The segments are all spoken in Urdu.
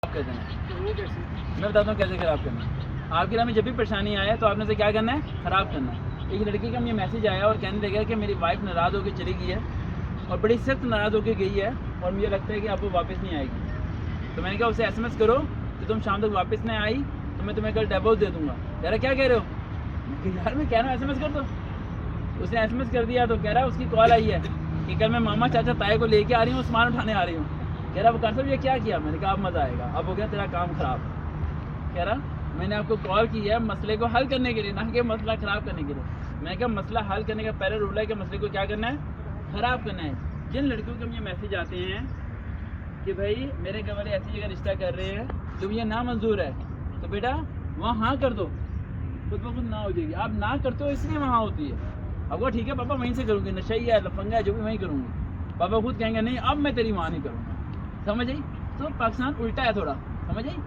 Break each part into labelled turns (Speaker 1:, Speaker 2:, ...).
Speaker 1: خراب کر دینا. میں بتاتا ہوں کیسے خراب کرنا. آپ کی راہ میں جب بھی پریشانی آئے تو آپ نے اسے کیا کرنا ہے؟ خراب کرنا ہے. ایک لڑکی کا مجھے میسیج آیا اور کہنے لگا کہ میری وائف ناراض ہو کے چلی گئی ہے اور بڑی سخت ناراض ہو کے گئی ہے اور مجھے لگتا ہے کہ اب وہ واپس نہیں آئے گی. تو میں نے کہا اسے ایس ایم ایس کرو کہ تم شام تک واپس نہیں آئی تو میں تمہیں کل ڈیوورس دے دوں گا. کہہ رہا کیا کہہ رہے ہو؟ یار میں کہہ رہا ہوں ایس ایم ایس کر دو. اس نے ایس ایم ایس کر دیا تو کہہ رہا ہے اس کی کال آئی ہے کہ کل میں ماما چاچا تائے کو لے کے آ رہی ہوں, سامان اٹھانے آ رہی ہوں. کہہ رہا وقار صاحب یہ کیا کیا؟ میں نے کہا اب مزہ آئے گا, اب ہو گیا تیرا کام خراب. کہہ رہا میں نے آپ کو کال کی ہے مسئلے کو حل کرنے کے لیے, نہ کہ مسئلہ خراب کرنے کے لیے. میں نے کہا مسئلہ حل کرنے کا پہلا رول ہے کہ مسئلے کو کیا کرنا ہے؟ خراب کرنا ہے. جن لڑکیوں کے مجھے میسیج آتے ہیں کہ بھائی میرے گھر والے ایسی جگہ رشتہ کر رہے ہیں جو مجھے نامنظور ہے تو بیٹا وہاں ہاں کر دو, خود بخود نہ ہو جائے گی. آپ نہ کرتے ہو اس لیے وہاں ہوتی ہے. اب وہ ٹھیک ہے پاپا وہیں سے کروں گی, نشہ ہی ہے لفنگا ہے جو بھی وہیں کروں گی. پاپا خود کہیں گے نہیں اب میں تیری وہاں نہیں کروں گا. سمجھ آئی؟ تو پاکستان الٹا ہے تھوڑا, سمجھ آئی؟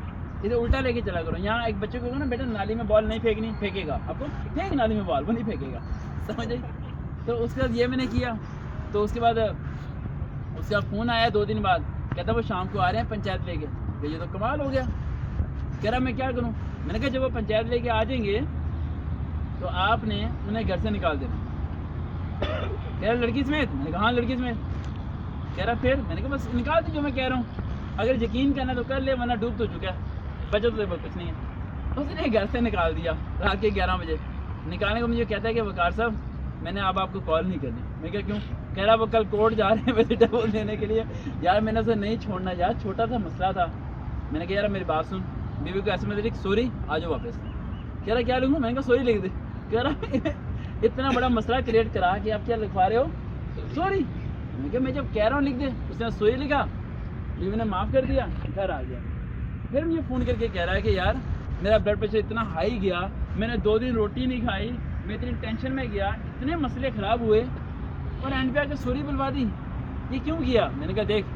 Speaker 1: اسے الٹا لے کے چلا کرو. یہاں ایک بچے کو نا بیٹا نالی میں بال نہیں پھینکنی, پھینکے گا آپ کو پھینک نالی میں بال, وہ نہیں پھینکے گا. سمجھ آئی؟ تو اس کے بعد یہ میں نے کیا. تو اس کے بعد اس کا فون آیا 2 دن بعد, کہتا وہ شام کو آ رہے ہیں پنچایت لے کے. کہ یہ تو کمال ہو گیا. کہہ رہا میں کیا کروں؟ میں نے کہا جب وہ پنچایت لے کے آ جائیں گے تو آپ نے انہیں گھر سے نکال دینا. کہہ رہا لڑکی سمیت؟ میں نے کہا ہاں لڑکی سمیت. کہہ رہا پھر؟ میں نے کہا بس نکال دی جو میں کہہ رہا ہوں, اگر یقین کرنا تو کر لے ورنہ ڈوب تو چکا ہے, بچہ تو کچھ نہیں ہے. اس نے گھر سے نکال دیا رات کے 11 بجے. نکالنے کو مجھے کہتا ہے کہ وقار صاحب میں نے اب آپ کو کال نہیں کرنی. میں کہا کیوں؟ کہہ رہا وہ کل کورٹ جا رہے ہیں ویسے ڈیوورس دینے کے لیے. یار میں نے اسے نہیں چھوڑنا یار, چھوٹا سا مسئلہ تھا. میں نے کہا یار میری بات سن, بیوی کو ایسے میں لکھ سوری آ جاؤ واپس. کہہ رہا کیا لکھوں؟ میں نے کہا سوری لکھ دے. کہہ رہا اتنا بڑا مسئلہ کریٹ کرا کہ آپ کیا لکھوا رہے ہو؟ سوری. میں نے کہا میں جب کہہ رہا ہوں لکھ دے. اس نے سوری لکھا, بیوی نے معاف کر دیا, گھر آ گیا. پھر مجھے فون کر کے کہہ رہا ہے کہ یار میرا بلڈ پریشر اتنا ہائی گیا, میں نے 2 دن روٹی نہیں کھائی, میں اتنی ٹینشن میں گیا, اتنے مسئلے خراب ہوئے اور اینڈ پہ آ کے سوری بلوا دی. یہ کیوں کیا؟ میں نے کہا دیکھ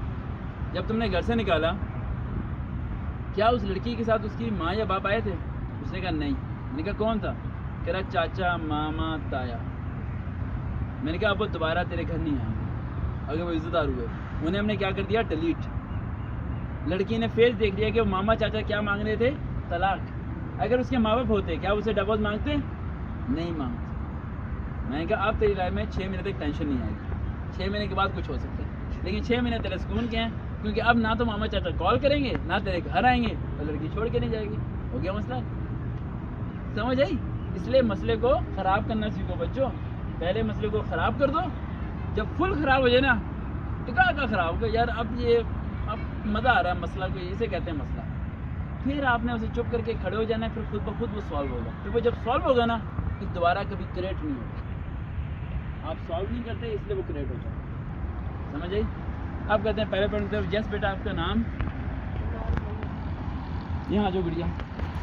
Speaker 1: جب تم نے گھر سے نکالا کیا اس لڑکی کے ساتھ اس کی ماں یا باپ آئے تھے؟ اس نے کہا نہیں. میں نے کہا کون تھا؟ کہہ رہا چاچا ماما تایا. میں نے کہا اب وہ دوبارہ تیرے گھر نہیں آئیں گے اگر وہ عزت دار ہوئے. انہیں ہم نے کیا کر دیا؟ ڈیلیٹ. لڑکی نے فیس دیکھ لیا کہ وہ ماما چاچا کیا مانگ رہے تھے؟ طلاق. اگر اس کے ماں باپ ہوتے کیا اسے ڈیوورس مانگتے؟ نہیں مانگتے. میں نے کہا اب تیری لائف میں 6 مہینے تک ٹینشن نہیں آئے گی, 6 مہینے کے بعد کچھ ہو سکتا ہے, لیکن 6 مہینے تیرے سکون کے ہیں کیونکہ اب نہ تو ماما چاچا کال کریں گے نہ تیرے گھر آئیں گے اور لڑکی چھوڑ کے نہیں جائے گی. ہو گیا مسئلہ. سمجھ آئی؟ اس لیے مسئلے کو خراب کرنا سیکھو بچوں. پہلے مسئلے کو خراب کر دو, جب فل خراب ہو جائے نا ٹکا کا خراب ہو گیا یار اب یہ اب مزہ آ رہا ہے مسئلہ کو, اسے کہتے ہیں مسئلہ. پھر آپ نے اسے چپ کر کے کھڑے ہو جانا ہے, پھر خود بخود وہ سالو ہوگا. پھر وہ جب سالو ہوگا نا تو دوبارہ کبھی کریٹ نہیں ہوگا. آپ سالو نہیں کرتے اس لیے وہ کریٹ ہو جائے. سمجھ آئی؟ آپ کہتے ہیں پہلے پوائنٹ یس بیٹا آپ کا نام, یہاں جو گڑیا